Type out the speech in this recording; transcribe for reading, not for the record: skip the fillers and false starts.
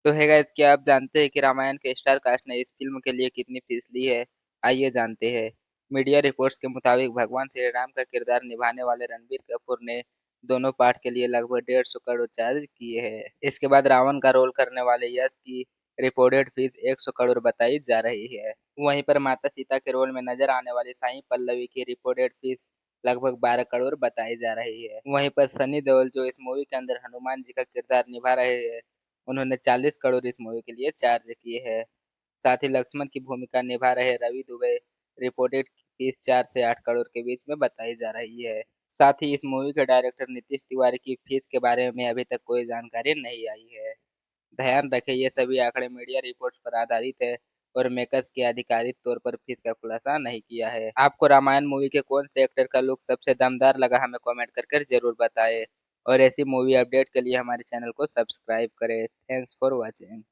तो है गाइस, क्या आप जानते हैं कि रामायण के स्टार कास्ट ने इस फिल्म के लिए कितनी फीस ली है? आइए जानते हैं। मीडिया रिपोर्ट्स के मुताबिक भगवान श्री राम का किरदार निभाने वाले रणबीर कपूर ने दोनों पार्ट के लिए लगभग 150 करोड़ चार्ज किए हैं। इसके बाद रावण का रोल करने वाले यश की रिपोर्टेड फीस 100 करोड़ बताई जा रही है। वहीं पर माता सीता के रोल में नजर आने वाली साई पल्लवी की रिपोर्टेड फीस लगभग 12 करोड़ बताई जा रही है। वहीं पर सनी देओल, जो इस मूवी के अंदर हनुमान जी का किरदार निभा रहे हैं, उन्होंने 40 करोड़ इस मूवी के लिए चार्ज किए हैं। साथ ही लक्ष्मण की भूमिका निभा रहे रवि दुबे रिपोर्टेड फीस 4 से 8 करोड़ के बीच में बताई जा रही है। साथ ही इस मूवी के डायरेक्टर नीतीश तिवारी की फीस के बारे में अभी तक कोई जानकारी नहीं आई है। ध्यान रखें, ये सभी आंकड़े मीडिया रिपोर्ट्स पर आधारित है और मेकर्स के आधिकारिक तौर पर फीस का खुलासा नहीं किया है। आपको रामायण मूवी के कौन से एक्टर का लुक सबसे दमदार लगा, हमें कमेंट कर जरूर बताएं। और ऐसी मूवी अपडेट के लिए हमारे चैनल को सब्सक्राइब करें। Thanks for watching.